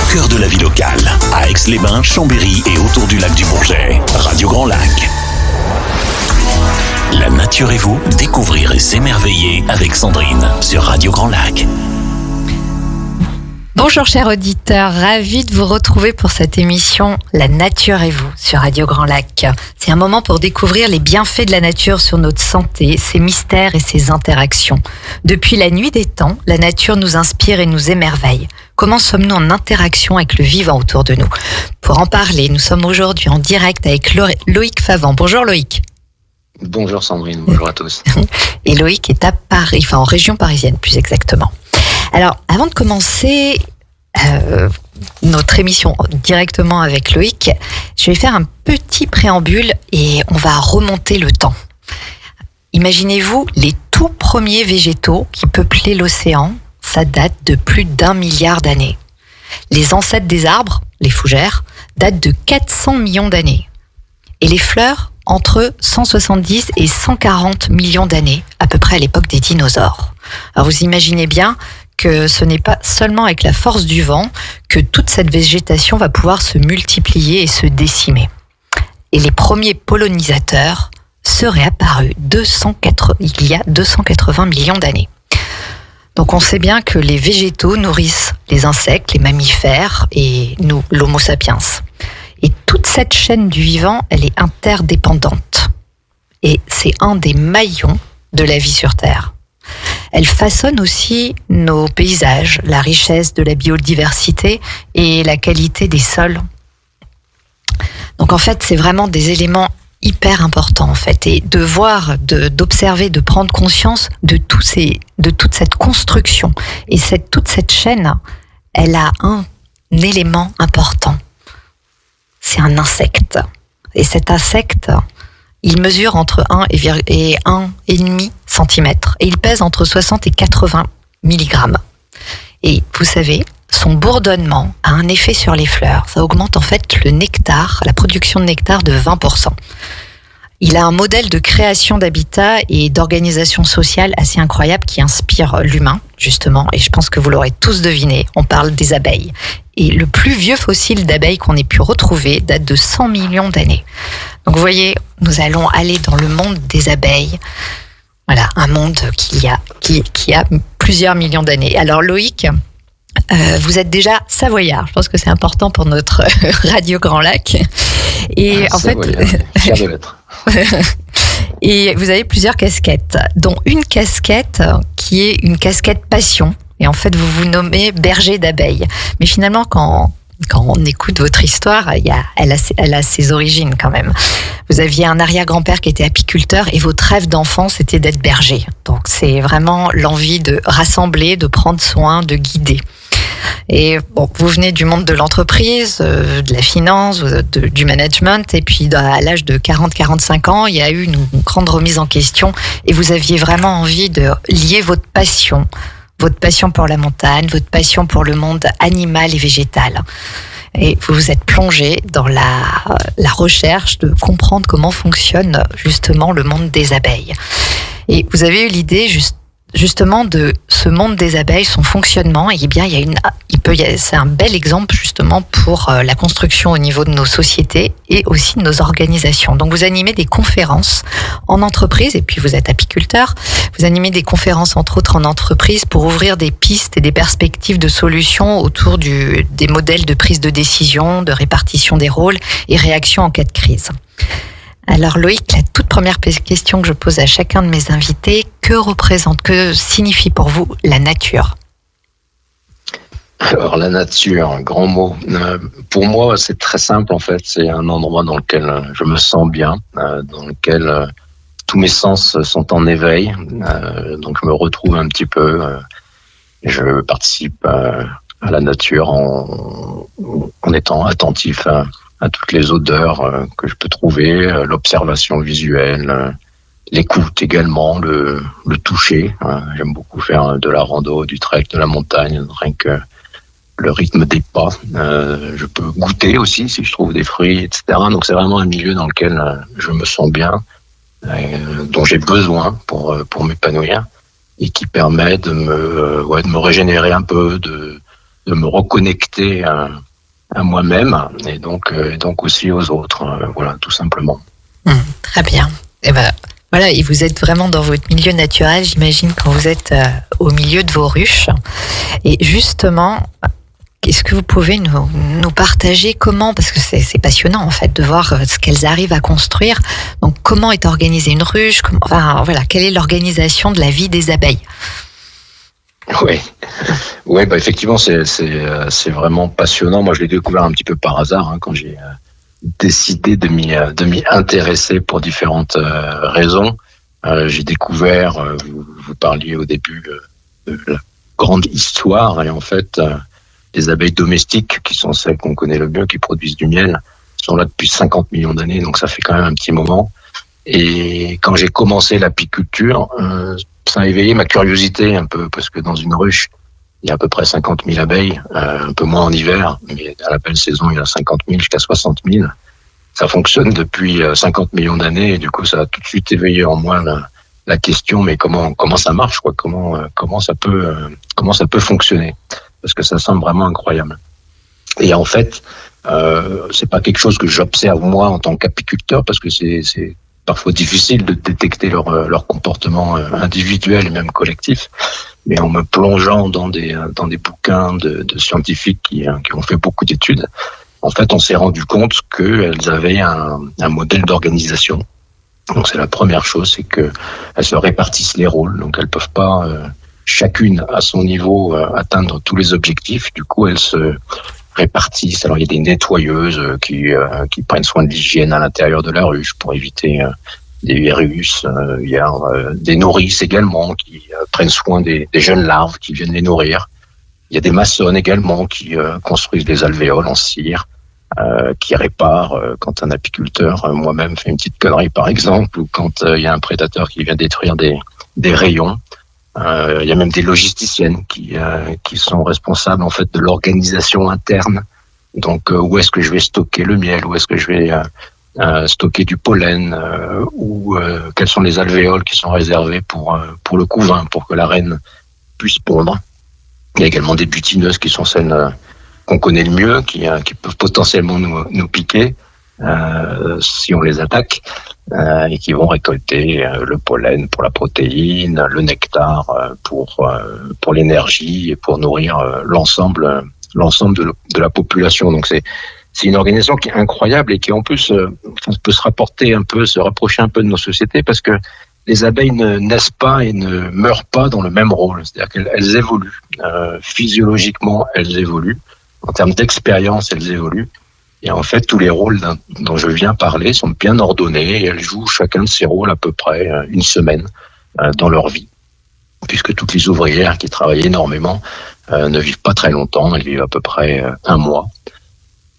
au cœur de la vie locale, à Aix-les-Bains, Chambéry et autour du lac du Bourget. Radio Grand Lac. La nature et vous, découvrir et s'émerveiller avec Sandrine sur Radio Grand Lac. Bonjour chers auditeurs, ravi de vous retrouver pour cette émission La nature et vous sur Radio Grand Lac. C'est un moment pour découvrir les bienfaits de la nature sur notre santé, ses mystères et ses interactions. Depuis la nuit des temps, la nature nous inspire et nous émerveille. Comment sommes-nous en interaction avec le vivant autour de nous ? Pour en parler, nous sommes aujourd'hui en direct avec Loïc Favant. Bonjour Loïc. Bonjour Sandrine, bonjour à tous. Et Loïc est à Paris, enfin en région parisienne plus exactement. Alors, avant de commencer notre émission directement avec Loïc, je vais faire un petit préambule et on va remonter le temps. Imaginez-vous les tout premiers végétaux qui peuplaient l'océan, ça date de plus d'1 milliard d'années. Les ancêtres des arbres, les fougères, datent de 400 millions d'années. Et les fleurs, entre 170 et 140 millions d'années, à peu près à l'époque des dinosaures. Alors vous imaginez bien que ce n'est pas seulement avec la force du vent que toute cette végétation va pouvoir se multiplier et se décimer. Et les premiers pollinisateurs seraient apparus il y a 280 millions d'années. Donc on sait bien que les végétaux nourrissent les insectes, les mammifères et nous, l'Homo sapiens. Et toute cette chaîne du vivant, elle est interdépendante. Et c'est un des maillons de la vie sur Terre. Elle façonne aussi nos paysages, la richesse de la biodiversité et la qualité des sols. Donc en fait, c'est vraiment des éléments hyper importants en fait. Et de voir, d'observer, de prendre conscience de toute cette construction et toute cette chaîne, elle a un élément important. C'est un insecte. Et cet insecte, il mesure entre 1 et 1,5 cm et il pèse entre 60 et 80 mg. Et vous savez, son bourdonnement a un effet sur les fleurs. Ça augmente en fait le nectar, la production de nectar de 20%. Il a un modèle de création d'habitat et d'organisation sociale assez incroyable qui inspire l'humain, justement. Et je pense que vous l'aurez tous deviné, on parle des abeilles. Et le plus vieux fossile d'abeilles qu'on ait pu retrouver date de 100 millions d'années. Donc vous voyez, nous allons aller dans le monde des abeilles. Voilà, un monde qui a plusieurs millions d'années. Alors Loïc, vous êtes déjà savoyard. Je pense que c'est important pour notre Radio Grand Lac. Et en fait, fier de l'être. Et vous avez plusieurs casquettes, dont une casquette qui est une casquette passion. Et en fait, vous vous nommez berger d'abeilles. Mais finalement, quand on écoute votre histoire, elle a ses origines quand même. Vous aviez un arrière-grand-père qui était apiculteur et votre rêve d'enfant, c'était d'être berger. Donc c'est vraiment l'envie de rassembler, de prendre soin, de guider. Et bon, vous venez du monde de l'entreprise, de la finance, du management, et puis à l'âge de 40-45 ans, il y a eu une grande remise en question et vous aviez vraiment envie de lier votre passion pour la montagne, votre passion pour le monde animal et végétal. Et vous vous êtes plongé dans la recherche de comprendre comment fonctionne justement le monde des abeilles. Et vous avez eu l'idée justement de ce monde des abeilles, son fonctionnement, et bien c'est un bel exemple justement pour la construction au niveau de nos sociétés et aussi de nos organisations. Donc vous animez des conférences en entreprise, et puis vous êtes apiculteur, vous animez des conférences entre autres en entreprise pour ouvrir des pistes et des perspectives de solutions autour des modèles de prise de décision, de répartition des rôles et réaction en cas de crise. Alors Loïc, la toute première question que je pose à chacun de mes invités, que signifie pour vous la nature ? Alors la nature, un grand mot. Pour moi, c'est très simple en fait. C'est un endroit dans lequel je me sens bien, dans lequel tous mes sens sont en éveil. Donc je me retrouve un petit peu. Je participe à la nature en étant attentif à toutes les odeurs que je peux trouver, l'observation visuelle, l'écoute également, le toucher. J'aime beaucoup faire de la rando, du trek, de la montagne, rien que le rythme des pas. Je peux goûter aussi si je trouve des fruits, etc. Donc c'est vraiment un milieu dans lequel je me sens bien, dont j'ai besoin pour m'épanouir et qui permet de me régénérer un peu, de me reconnecter à moi-même et donc aussi aux autres. Voilà, tout simplement. Très bien. Et ben voilà, et vous êtes vraiment dans votre milieu naturel, j'imagine, quand vous êtes au milieu de vos ruches. Et justement, est-ce que vous pouvez nous partager comment, parce que c'est passionnant en fait de voir ce qu'elles arrivent à construire. Donc comment est organisée une ruche, quelle est l'organisation de la vie des abeilles? Oui, bah effectivement, c'est vraiment passionnant. Moi, je l'ai découvert un petit peu par hasard quand j'ai décidé de m'y intéresser pour différentes raisons. J'ai découvert, vous parliez au début de la grande histoire, et en fait, les abeilles domestiques, qui sont celles qu'on connaît le mieux, qui produisent du miel, sont là depuis 50 millions d'années, donc ça fait quand même un petit moment. Et quand j'ai commencé l'apiculture, ça a éveillé ma curiosité un peu, parce que dans une ruche, il y a à peu près 50 000 abeilles, un peu moins en hiver, mais à la belle saison, il y a 50 000 jusqu'à 60 000. Ça fonctionne depuis 50 millions d'années, et du coup, ça a tout de suite éveillé en moi la question, mais comment ça marche, quoi, comment ça peut fonctionner, parce que ça semble vraiment incroyable. Et en fait, c'est pas quelque chose que j'observe moi en tant qu'apiculteur, parce que c'est parfois difficile de détecter leur comportement individuel et même collectif. Mais en me plongeant dans des bouquins de scientifiques qui ont fait beaucoup d'études, en fait, on s'est rendu compte qu'elles avaient un modèle d'organisation. Donc c'est la première chose, c'est qu'elles se répartissent les rôles. Donc elles peuvent pas chacune à son niveau atteindre tous les objectifs. Du coup, elles se répartissent. Alors il y a des nettoyeuses qui prennent soin de l'hygiène à l'intérieur de la ruche pour éviter des virus. Il y a des nourrices également qui prennent soin des jeunes larves qui viennent les nourrir. Il y a des maçonnes également qui construisent des alvéoles en cire, qui réparent quand un apiculteur, moi-même, fait une petite connerie par exemple, ou quand il y a un prédateur qui vient détruire des rayons. Il y a même des logisticiennes qui sont responsables en fait de l'organisation interne. Donc où est-ce que je vais stocker le miel, où est-ce que je vais stocker du pollen, ou quels sont les alvéoles qui sont réservés pour le couvain, pour que la reine puisse pondre. Il y a également des butineuses qui sont celles qu'on connaît le mieux, qui peuvent potentiellement nous piquer si on les attaque, et qui vont récolter le pollen pour la protéine, le nectar pour l'énergie et pour nourrir l'ensemble de la population. Donc c'est une organisation qui est incroyable et qui en plus peut se rapprocher un peu de nos sociétés, parce que les abeilles ne naissent pas et ne meurent pas dans le même rôle. C'est-à-dire qu'elles évoluent. Physiologiquement, elles évoluent. En termes d'expérience, elles évoluent. Et en fait, tous les rôles dont je viens parler sont bien ordonnés, et elles jouent chacun de ces rôles à peu près une semaine dans leur vie. Puisque toutes les ouvrières qui travaillent énormément ne vivent pas très longtemps, elles vivent à peu près un mois.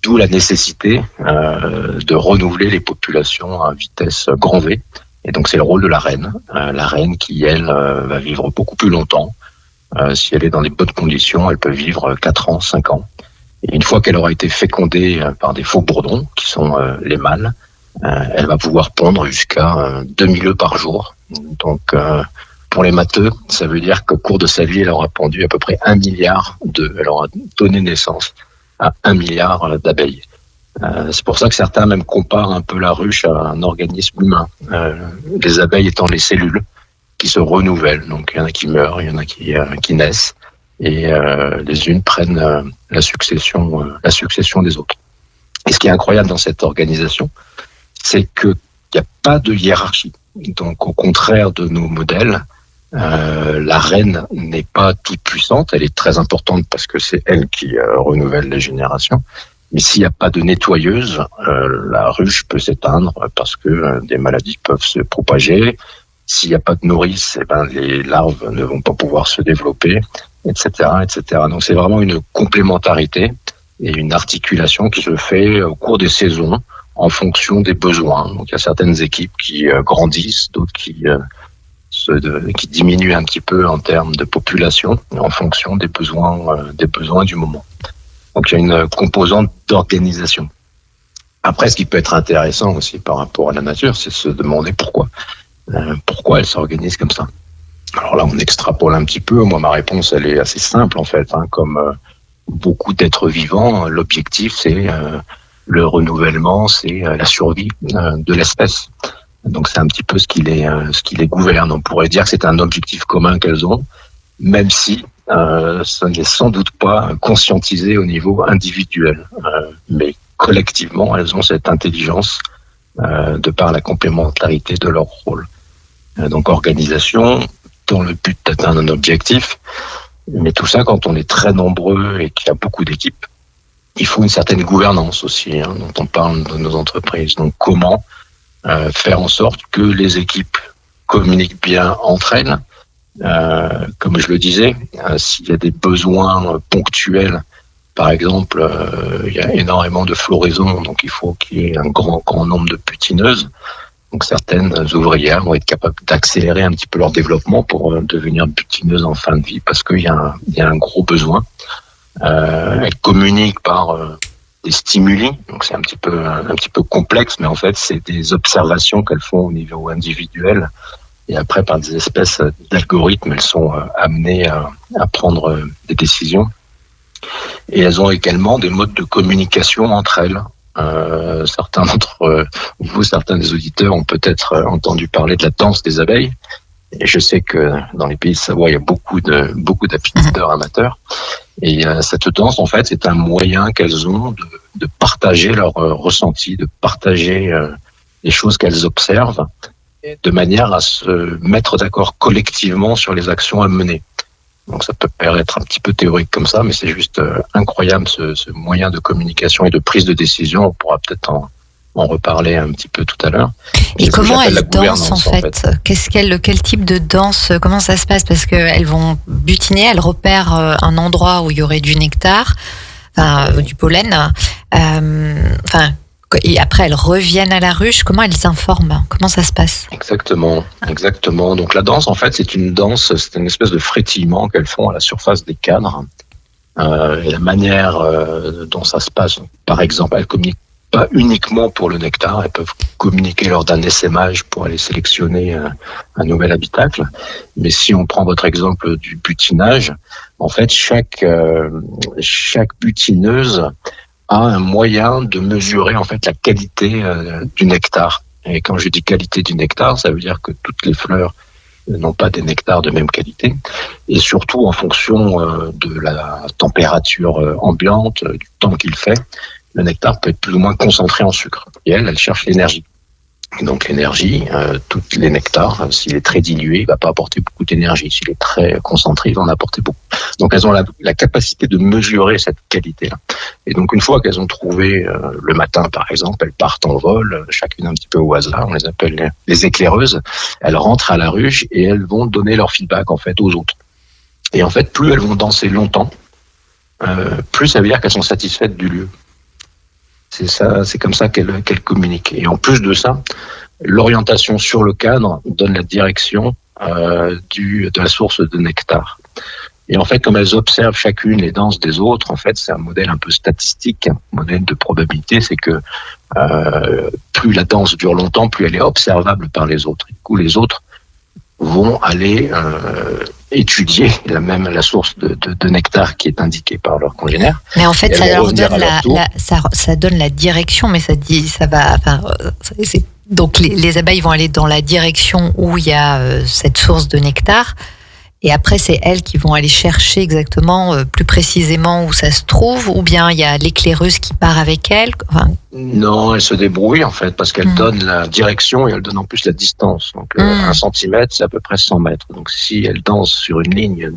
D'où la nécessité de renouveler les populations à vitesse grand V. Et donc c'est le rôle de la reine qui, elle, va vivre beaucoup plus longtemps. Si elle est dans les bonnes conditions, elle peut vivre 4 ans, 5 ans. Et une fois qu'elle aura été fécondée par des faux bourdons, qui sont les mâles, elle va pouvoir pondre jusqu'à 2000 œufs par jour. Donc pour les matheux, ça veut dire qu'au cours de sa vie, elle aura pondu à peu près 1 milliard d'œufs. Elle aura donné naissance à 1 milliard d'abeilles. C'est pour ça que certains même comparent un peu la ruche à un organisme humain. Les abeilles étant les cellules qui se renouvellent. Donc il y en a qui meurent, il y en a qui naissent, et les unes prennent la succession des autres. Et ce qui est incroyable dans cette organisation, c'est qu'il n'y a pas de hiérarchie. Donc au contraire de nos modèles, la reine n'est pas toute puissante, elle est très importante parce que c'est elle qui renouvelle les générations. Mais s'il n'y a pas de nettoyeuse, la ruche peut s'éteindre parce que des maladies peuvent se propager. S'il n'y a pas de nourrice, les larves ne vont pas pouvoir se développer, etc., etc. Donc c'est vraiment une complémentarité et une articulation qui se fait au cours des saisons en fonction des besoins. Donc il y a certaines équipes qui grandissent, d'autres qui diminuent un petit peu en termes de population en fonction des besoins du moment. Donc il y a une composante d'organisation. Après, ce qui peut être intéressant aussi par rapport à la nature, c'est de se demander pourquoi elle s'organise comme ça. Alors là, on extrapole un petit peu. Moi, ma réponse, elle est assez simple en fait. Comme beaucoup d'êtres vivants, l'objectif, c'est le renouvellement, c'est la survie de l'espèce. Donc c'est un petit peu ce qui les gouverne. On pourrait dire que c'est un objectif commun qu'elles ont, même si ça n'est sans doute pas conscientisé au niveau individuel. Mais collectivement, elles ont cette intelligence de par la complémentarité de leur rôle. Donc organisation, dans le but d'atteindre un objectif. Mais tout ça, quand on est très nombreux et qu'il y a beaucoup d'équipes, il faut une certaine gouvernance aussi, dont on parle dans nos entreprises. Donc comment faire en sorte que les équipes communiquent bien entre elles. Comme je le disais, s'il y a des besoins ponctuels, par exemple, il y a énormément de floraison, donc il faut qu'il y ait un grand nombre de butineuses. Donc certaines ouvrières vont être capables d'accélérer un petit peu leur développement pour devenir butineuses en fin de vie, parce qu'il y a un gros besoin. Elles communiquent par des stimuli, donc c'est un petit peu complexe, mais en fait c'est des observations qu'elles font au niveau individuel, et après par des espèces d'algorithmes, elles sont amenées à prendre des décisions. Et elles ont également des modes de communication entre elles. Certains d'entre vous, certains des auditeurs ont peut-être entendu parler de la danse des abeilles. Et je sais que dans les pays de Savoie, il y a beaucoup d'apiculteurs amateurs. Et cette danse, en fait, c'est un moyen qu'elles ont de partager leurs ressentis, de partager les choses qu'elles observent, de manière à se mettre d'accord collectivement sur les actions à mener. Donc ça peut paraître un petit peu théorique comme ça, mais c'est juste incroyable ce moyen de communication et de prise de décision. On pourra peut-être en reparler un petit peu tout à l'heure. Et comment elles dansent en fait? Quel type de danse? Comment ça se passe? Parce qu'elles vont butiner, elles repèrent un endroit où il y aurait du nectar, du pollen. Et après, elles reviennent à la ruche. Comment elles informent? Comment ça se passe? Exactement. Donc la danse, en fait, c'est une espèce de frétillement qu'elles font à la surface des cadres. Et la manière dont ça se passe, par exemple, elles communiquent pas uniquement pour le nectar, elles peuvent communiquer lors d'un essaimage pour aller sélectionner un nouvel habitacle. Mais si on prend votre exemple du butinage, en fait, chaque butineuse a un moyen de mesurer en fait la qualité du nectar. Et quand je dis qualité du nectar, ça veut dire que toutes les fleurs n'ont pas des nectars de même qualité, et surtout en fonction de la température ambiante, du temps qu'il fait, le nectar peut être plus ou moins concentré en sucre. Et elle cherche l'énergie. Et donc l'énergie, tous les nectars, s'il est très dilué, il va pas apporter beaucoup d'énergie. S'il est très concentré, il va en apporter beaucoup. Donc elles ont la capacité de mesurer cette qualité-là. Et donc une fois qu'elles ont trouvé le matin, par exemple, elles partent en vol, chacune un petit peu au hasard, on les appelle les éclaireuses. Elles rentrent à la ruche et elles vont donner leur feedback en fait aux autres. Et en fait, plus elles vont danser longtemps, plus ça veut dire qu'elles sont satisfaites du lieu. C'est comme ça qu'elles communiquent. Et en plus de ça, l'orientation sur le cadre donne la direction de la source de nectar. Et en fait, comme elles observent chacune les danses des autres, en fait, c'est un modèle un peu statistique, un modèle de probabilité, c'est que plus la danse dure longtemps, plus elle est observable par les autres. Du coup, les autres vont aller étudier la source de nectar qui est indiquée par leur congénère. Mais en fait, ça leur donne ça donne la direction, mais donc les abeilles vont aller dans la direction où il y a cette source de nectar. Et après, c'est elles qui vont aller chercher exactement, plus précisément où ça se trouve, ou bien il y a l'éclaireuse qui part avec elles. Non, elles se débrouillent en fait, parce qu'elles donnent la direction et elles donnent en plus la distance. Donc 1 centimètre, c'est à peu près 100 mètres. Donc si elles dansent sur une ligne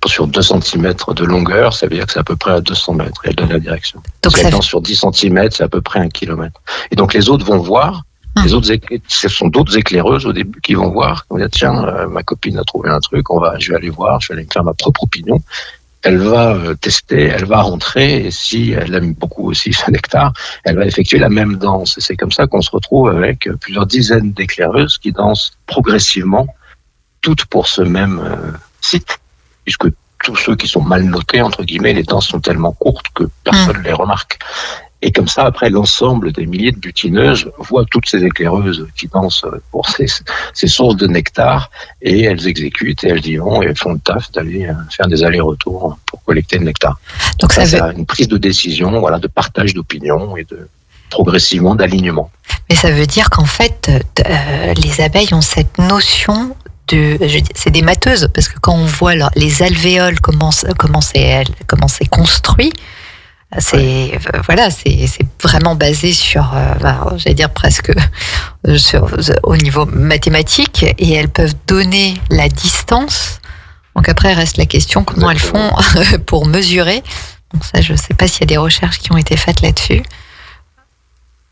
sur 2 centimètres de longueur, ça veut dire que c'est à peu près à 200 mètres. Et elles donnent la direction. Donc si elles dansent sur 10 centimètres, c'est à peu près 1 kilomètre. Et donc les autres vont voir. Ce sont d'autres éclaireuses au début qui vont voir, qui vont dire tiens, ma copine a trouvé un truc, je vais aller voir, je vais aller me faire ma propre opinion. Elle va tester, elle va rentrer, et si elle aime beaucoup aussi ce nectar, elle va effectuer la même danse. Et c'est comme ça qu'on se retrouve avec plusieurs dizaines d'éclaireuses qui dansent progressivement, toutes pour ce même site, puisque tous ceux qui sont mal notés, entre guillemets, les danses sont tellement courtes que personne ne les remarque. Et comme ça, après, l'ensemble des milliers de butineuses voient toutes ces éclaireuses qui dansent pour ces sources de nectar, et elles exécutent et elles y vont et elles font le taf d'aller faire des allers-retours pour collecter le nectar. Donc ça, c'est une prise de décision, voilà, de partage d'opinion et progressivement d'alignement. Mais ça veut dire qu'en fait, les abeilles ont cette notion c'est des matheuses, parce que quand on voit les alvéoles, comment c'est construit, c'est vraiment basé sur, j'allais dire presque au niveau mathématique, et elles peuvent donner la distance. Donc après, reste la question comment Exactement. Elles font pour mesurer. Donc ça, je ne sais pas s'il y a des recherches qui ont été faites là-dessus.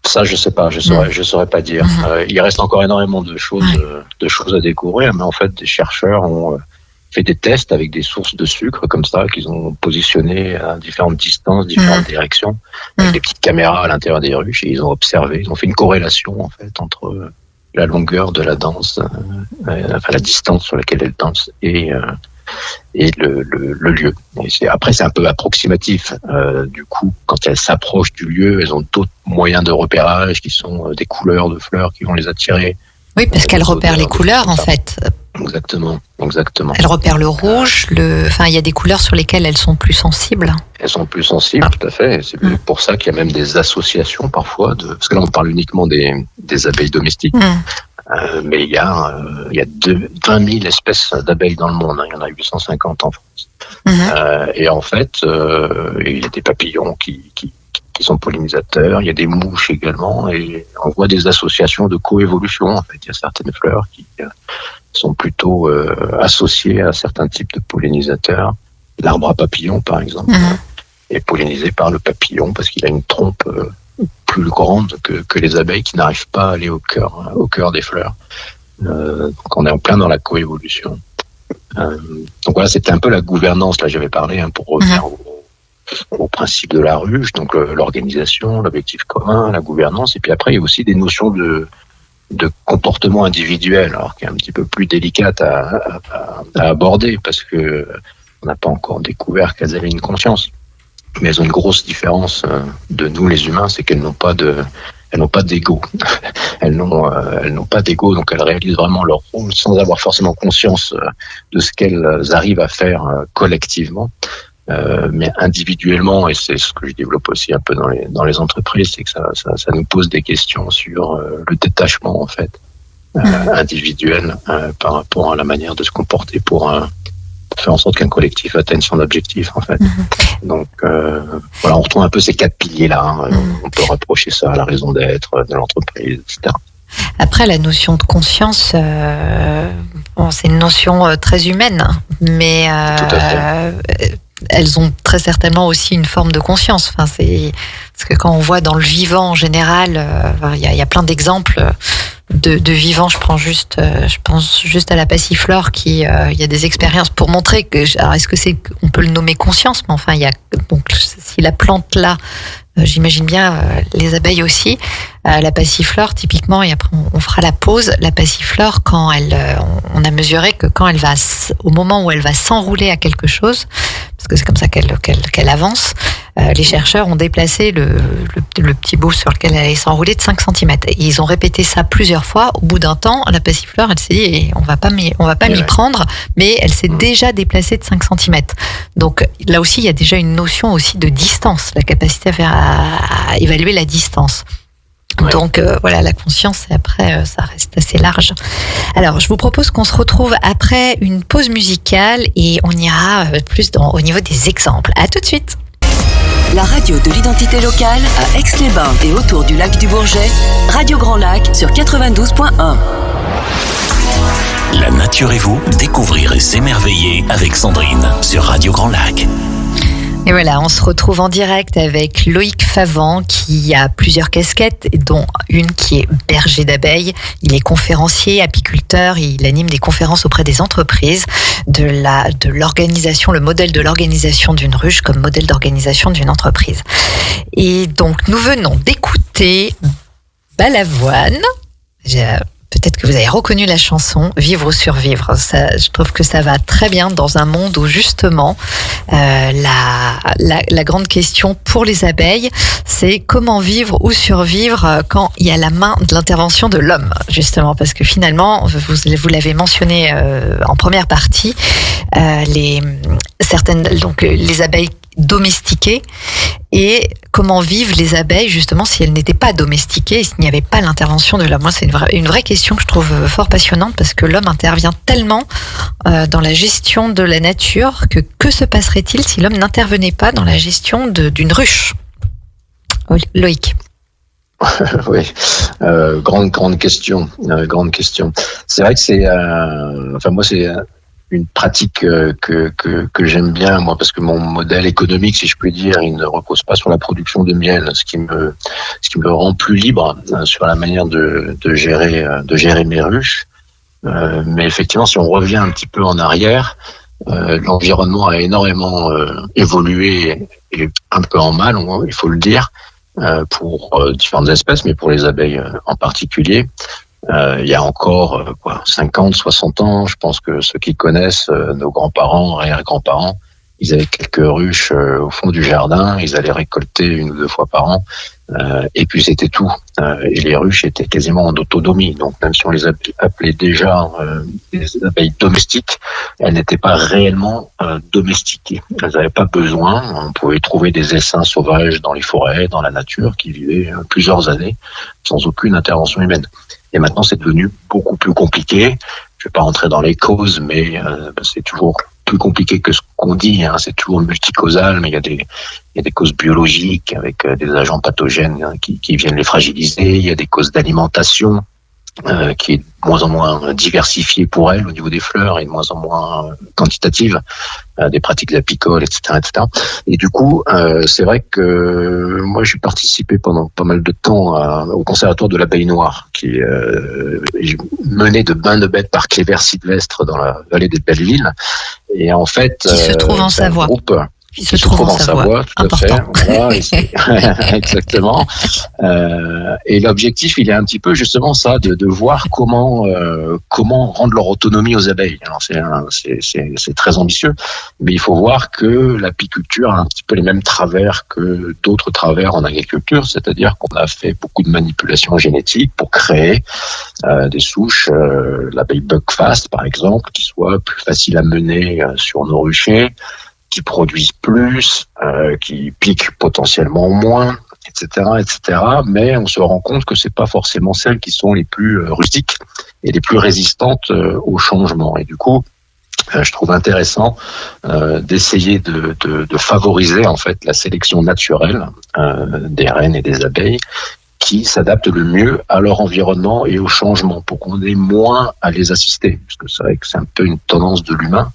Ça, je sais pas, je saurais pas dire. Il reste encore énormément de choses à découvrir, mais en fait, des chercheurs ont fait des tests avec des sources de sucre comme ça, qu'ils ont positionnées à différentes distances, différentes directions, avec des petites caméras à l'intérieur des ruches, et ils ont observé, ils ont fait une corrélation en fait entre la longueur de la danse, la distance sur laquelle elles dansent et le lieu. Et après, c'est un peu approximatif. Du coup, quand elles s'approchent du lieu, elles ont d'autres moyens de repérage qui sont des couleurs de fleurs qui vont les attirer. Oui, parce qu'elles repèrent les couleurs, en fait. Exactement. Elles repèrent le rouge, il y a des couleurs sur lesquelles elles sont plus sensibles. Elles sont plus sensibles, tout à fait. C'est pour ça qu'il y a même des associations parfois, parce que là, on parle uniquement des abeilles domestiques. Mais il y a 20 000 espèces d'abeilles dans le monde. Il y en a 850 en France. Et en fait, il y a des papillons qui sont pollinisateurs. Il y a des mouches également. Et on voit des associations de coévolution. En fait, il y a certaines fleurs qui sont plutôt associées à certains types de pollinisateurs. L'arbre à papillons, par exemple, est pollinisé par le papillon parce qu'il a une trompe plus grande que les abeilles qui n'arrivent pas à aller au cœur des fleurs. Donc on est en plein dans la coévolution. Donc voilà, c'était un peu la gouvernance, là j'avais parlé, pour revenir au principe de la ruche, donc l'organisation, l'objectif commun, la gouvernance, et puis après il y a aussi des notions de comportement individuel, alors qui est un petit peu plus délicate à aborder, parce que on n'a pas encore découvert qu'elles avaient une conscience. Mais elles ont une grosse différence de nous les humains, c'est qu'elles n'ont pas d'ego. Elles n'ont pas d'ego, donc elles réalisent vraiment leur rôle sans avoir forcément conscience de ce qu'elles arrivent à faire collectivement. Mais individuellement, et c'est ce que je développe aussi un peu dans les entreprises, c'est que ça nous pose des questions sur le détachement en fait individuel par rapport à la manière de se comporter pour faire en sorte qu'un collectif atteigne son objectif en fait. Donc voilà, on retrouve un peu ces 4 piliers là. On peut rapprocher ça à la raison d'être de l'entreprise, etc. Après, la notion de conscience, c'est une notion très humaine, mais elles ont très certainement aussi une forme de conscience. Parce que quand on voit dans le vivant en général, il y a plein d'exemples de vivants. Je pense juste à la passiflore il y a des expériences pour montrer que, alors est-ce que on peut le nommer conscience, mais enfin donc si la plante là, j'imagine bien les abeilles aussi, la passiflore typiquement, et après on fera la pause. La passiflore, quand on a mesuré que quand elle va, au moment où elle va s'enrouler à quelque chose, parce que c'est comme ça qu'elle avance, les chercheurs ont déplacé le petit bout sur lequel elle allait s'enrouler de 5 cm. Et ils ont répété ça plusieurs fois. Au bout d'un temps, la passiflore, elle s'est dit, on va pas m'y prendre, mais elle s'est déjà déplacée de 5 cm. Donc là aussi, il y a déjà une notion aussi de distance, la capacité à évaluer la distance. Donc voilà, la conscience, et après ça reste assez large. Alors je vous propose qu'on se retrouve après une pause musicale et on ira plus au niveau des exemples. À tout de suite. La radio de l'identité locale à Aix-les-Bains et autour du lac du Bourget, Radio Grand Lac sur 92.1. La nature et vous, découvrir et s'émerveiller avec Sandrine sur Radio Grand Lac. Et voilà, on se retrouve en direct avec Loïc Favant qui a plusieurs casquettes, dont une qui est berger d'abeilles. Il est conférencier, apiculteur, et il anime des conférences auprès des entreprises de l'organisation, le modèle de l'organisation d'une ruche comme modèle d'organisation d'une entreprise. Et donc, nous venons d'écouter Balavoine. peut-être que vous avez reconnu la chanson Vivre ou survivre. Ça, je trouve que ça va très bien dans un monde où justement la grande question pour les abeilles, c'est comment vivre ou survivre quand il y a la main de l'intervention de l'homme, justement, parce que finalement, vous l'avez mentionné en première partie, les abeilles domestiquées, et comment vivent les abeilles justement si elles n'étaient pas domestiquées et s'il n'y avait pas l'intervention de l'homme. Moi, c'est une vraie question que je trouve fort passionnante, parce que l'homme intervient tellement dans la gestion de la nature que se passerait-il si l'homme n'intervenait pas dans la gestion d'une ruche? Loïc. Oui, grande question. C'est vrai que c'est, moi c'est une pratique que j'aime bien, moi, parce que mon modèle économique, si je puis dire, il ne repose pas sur la production de miel, ce qui me rend plus libre sur la manière de gérer mes ruches. Mais effectivement, si on revient un petit peu en arrière, l'environnement a énormément évolué, et un peu en mal, il faut le dire, pour différentes espèces, mais pour les abeilles en particulier. Il y a encore 50, 60 ans, je pense que ceux qui connaissent nos grands-parents, arrière-grands-parents, ils avaient quelques ruches au fond du jardin, ils allaient récolter 1 ou 2 fois par an, et puis c'était tout. Et les ruches étaient quasiment en autonomie, donc même si on les appelait déjà des abeilles domestiques, elles n'étaient pas réellement domestiquées. Elles n'avaient pas besoin, on pouvait trouver des essaims sauvages dans les forêts, dans la nature, qui vivaient plusieurs années sans aucune intervention humaine. Et maintenant, c'est devenu beaucoup plus compliqué. Je vais pas rentrer dans les causes, mais c'est toujours plus compliqué que ce qu'on dit. C'est toujours multicausal, mais il y a des causes biologiques avec des agents pathogènes qui viennent les fragiliser. Il y a des causes d'alimentation qui est de moins en moins diversifiée pour elles au niveau des fleurs et de moins en moins quantitative, des pratiques apicoles, etc., etc. Et du coup, c'est vrai que moi, j'ai participé pendant pas mal de temps au conservatoire de l'abeille noire, qui mené de bains de bêtes par Cléber Sylvestre dans la vallée des Bellevilles. Et en fait, qui se trouve en Savoie. Qui se trouve en Savoie, tout important. À fait. Voilà, exactement. Et l'objectif, il est un petit peu justement ça, de voir comment rendre leur autonomie aux abeilles. Alors c'est très ambitieux, mais il faut voir que l'apiculture a un petit peu les mêmes travers que d'autres travers en agriculture, c'est-à-dire qu'on a fait beaucoup de manipulations génétiques pour créer des souches, l'abeille Buckfast par exemple, qui soient plus faciles à mener sur nos ruchers, qui produisent plus, qui piquent potentiellement moins, etc., etc. Mais on se rend compte que c'est pas forcément celles qui sont les plus rustiques et les plus résistantes au changement. Et du coup, je trouve intéressant d'essayer de favoriser en fait la sélection naturelle des reines et des abeilles qui s'adaptent le mieux à leur environnement et au changement, pour qu'on ait moins à les assister. Parce que c'est vrai que c'est un peu une tendance de l'humain.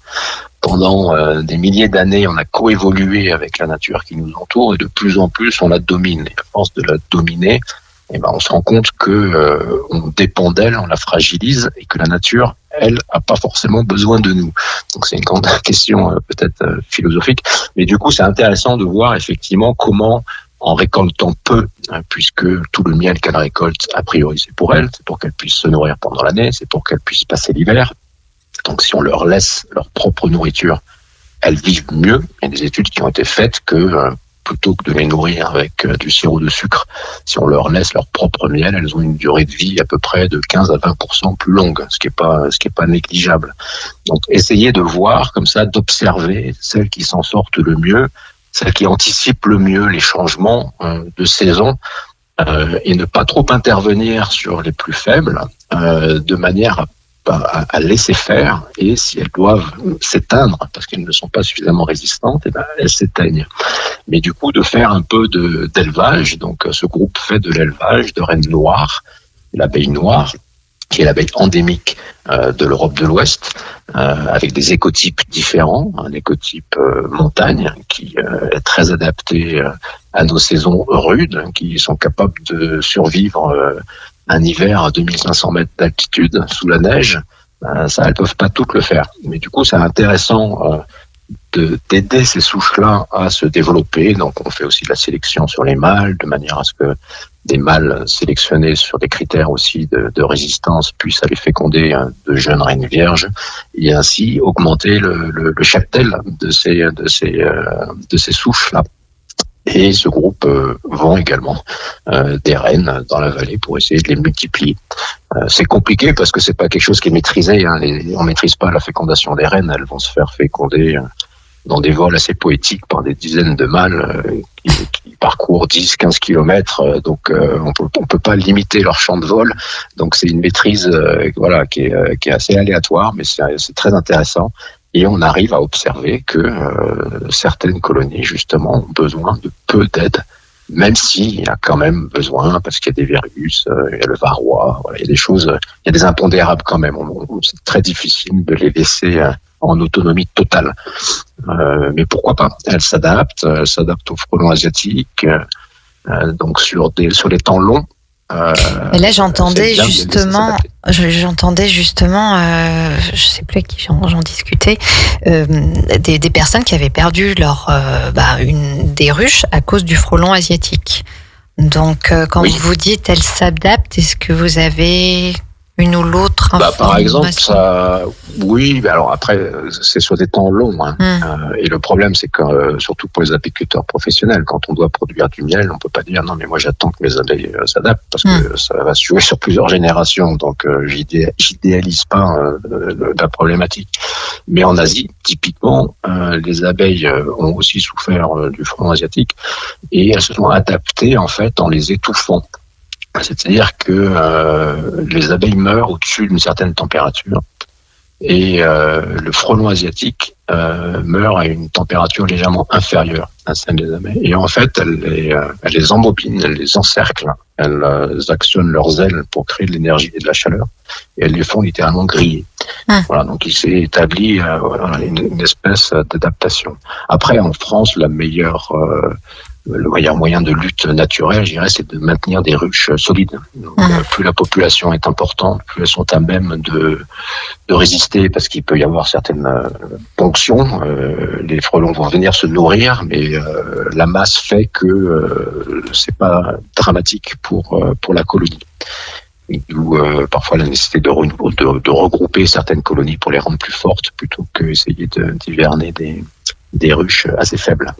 Pendant des milliers d'années, on a coévolué avec la nature qui nous entoure et de plus en plus, on la domine. Et à force de la dominer, on se rend compte que on dépend d'elle, on la fragilise et que la nature, elle, a pas forcément besoin de nous. Donc c'est une grande question peut-être philosophique. Mais du coup, c'est intéressant de voir effectivement comment, en récoltant peu, puisque tout le miel qu'elle récolte, a priori, c'est pour qu'elle puisse se nourrir pendant l'année, c'est pour qu'elle puisse passer l'hiver. Donc si on leur laisse leur propre nourriture, elles vivent mieux. Il y a des études qui ont été faites que plutôt que de les nourrir avec du sirop de sucre, si on leur laisse leur propre miel, elles ont une durée de vie à peu près de 15 à 20% plus longue, ce qui est pas négligeable. Donc essayez de voir comme ça, d'observer celles qui s'en sortent le mieux, celles qui anticipent le mieux les changements de saison, et ne pas trop intervenir sur les plus faibles, de manière à laisser faire, et si elles doivent s'éteindre parce qu'elles ne sont pas suffisamment résistantes, elles s'éteignent. Mais du coup, de faire un peu d'élevage, donc ce groupe fait de l'élevage de reines noires, l'abeille noire, qui est l'abeille endémique de l'Europe de l'Ouest, avec des écotypes différents, un écotype montagne qui est très adapté à nos saisons rudes, qui sont capables de survivre un hiver à 2500 mètres d'altitude sous la neige. Ça, elles peuvent pas toutes le faire. Mais du coup, c'est intéressant d'aider ces souches-là à se développer. Donc on fait aussi de la sélection sur les mâles, de manière à ce que des mâles sélectionnés sur des critères aussi de résistance puissent aller féconder de jeunes reines vierges et ainsi augmenter le cheptel de ces souches-là. Et ce groupe vend également des reines dans la vallée pour essayer de les multiplier. C'est compliqué parce que c'est pas quelque chose qui est maîtrisé. On maîtrise pas la fécondation des reines. Elles vont se faire féconder dans des vols assez poétiques par des dizaines de mâles qui parcourent 10-15 kilomètres. Donc on peut pas limiter leur champ de vol. Donc c'est une maîtrise qui est assez aléatoire, mais c'est très intéressant. Et on arrive à observer que certaines colonies, justement, ont besoin de peu d'aide, même s'il y a quand même besoin, parce qu'il y a des virus, il y a le varroa, il y a des choses, il y a des impondérables quand même. C'est très difficile de les laisser en autonomie totale. Mais pourquoi pas ? Elles s'adaptent au frelon asiatique, donc sur les temps longs. Et là, j'entendais justement, je sais plus avec qui j'en discutais, des personnes qui avaient perdu des ruches à cause du frelon asiatique. Donc, quand vous dites elles s'adaptent, est-ce que vous avez une ou l'autre information ? Par exemple, ça, oui. Alors après, c'est sur des temps longs. Et le problème, c'est que surtout pour les apiculteurs professionnels, quand on doit produire du miel, on peut pas dire non, mais moi j'attends que mes abeilles s'adaptent parce que ça va se jouer sur plusieurs générations. Donc j'idéalise pas la problématique. Mais en Asie, typiquement, les abeilles ont aussi souffert du frelon asiatique et elles se sont adaptées en fait en les étouffant. C'est-à-dire que les abeilles meurent au-dessus d'une certaine température et le frelon asiatique meurt à une température légèrement inférieure à celle des abeilles. Et en fait, elles les embobinent, elles les encerclent, elles actionnent leurs ailes pour créer de l'énergie et de la chaleur et elles les font littéralement griller. Voilà, donc il s'est établi une espèce d'adaptation. Après, en France, le meilleur moyen de lutte naturelle, je dirais, c'est de maintenir des ruches solides. Donc, plus la population est importante, plus elles sont à même de résister, parce qu'il peut y avoir certaines ponctions. Les frelons vont venir se nourrir, mais la masse fait que c'est pas dramatique pour la colonie. D'où parfois la nécessité de regrouper certaines colonies pour les rendre plus fortes, plutôt que essayer d'hiverner des ruches assez faibles.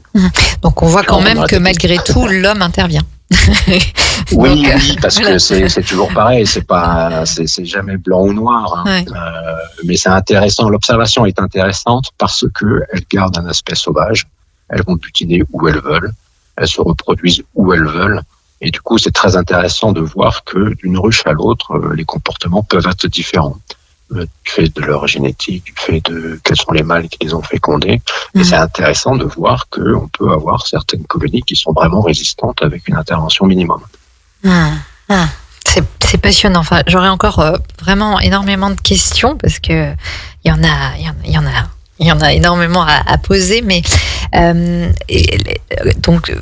Donc on voit quand même que malgré tout, l'homme intervient. Oui, parce que c'est toujours pareil, c'est jamais blanc ou noir. Mais c'est intéressant, l'observation est intéressante parce que elles gardent un aspect sauvage, elles vont butiner où elles veulent, elles se reproduisent où elles veulent. Et du coup, c'est très intéressant de voir que d'une ruche à l'autre, les comportements peuvent être différents. Du fait de leur génétique, du fait de quels sont les mâles qui les ont fécondés. Et c'est intéressant de voir qu'on peut avoir certaines colonies qui sont vraiment résistantes avec une intervention minimum. C'est passionnant. Enfin, j'aurais encore vraiment énormément de questions parce que il y en a énormément à poser. Mais donc,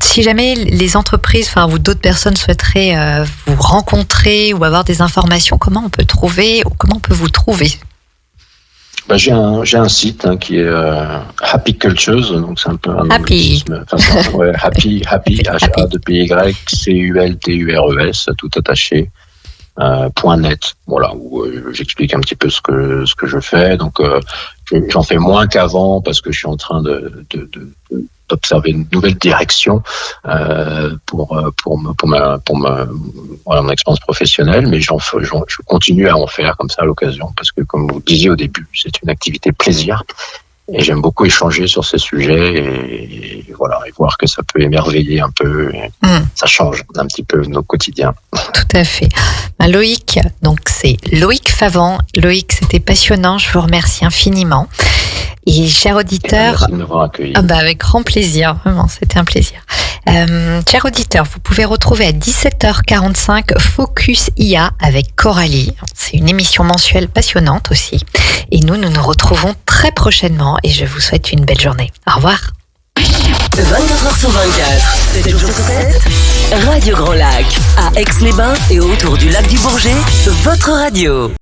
si jamais les entreprises, ou d'autres personnes souhaiteraient vous rencontrer ou avoir des informations, comment on peut vous trouver ? J'ai un site qui est Happy Cultures, donc c'est un peu un Happy. Happy, HAPPYCULTURES, tout attaché. .net, voilà, où j'explique un petit peu ce que je fais. Donc j'en fais moins qu'avant parce que je suis en train d'observer une nouvelle direction pour mon expérience professionnelle, mais je continue à en faire comme ça à l'occasion parce que, comme vous disiez au début, c'est une activité plaisir. Et j'aime beaucoup échanger sur ces sujets et voir que ça peut émerveiller un peu. Ça change un petit peu nos quotidiens. Tout à fait. Loïc, donc c'est Loïc Favant. Loïc, c'était passionnant. Je vous remercie infiniment. Et chers auditeurs, merci de m'avoir accueilli. Avec grand plaisir, vraiment, c'était un plaisir. Chers auditeurs, vous pouvez retrouver à 17h45 Focus IA avec Coralie. C'est une émission mensuelle passionnante aussi. Et nous nous retrouvons très prochainement et je vous souhaite une belle journée. Au revoir. 24h/24, 7 jours sur 7, Radio Grand Lac, à Aix-les-Bains et autour du lac du Bourget, votre radio.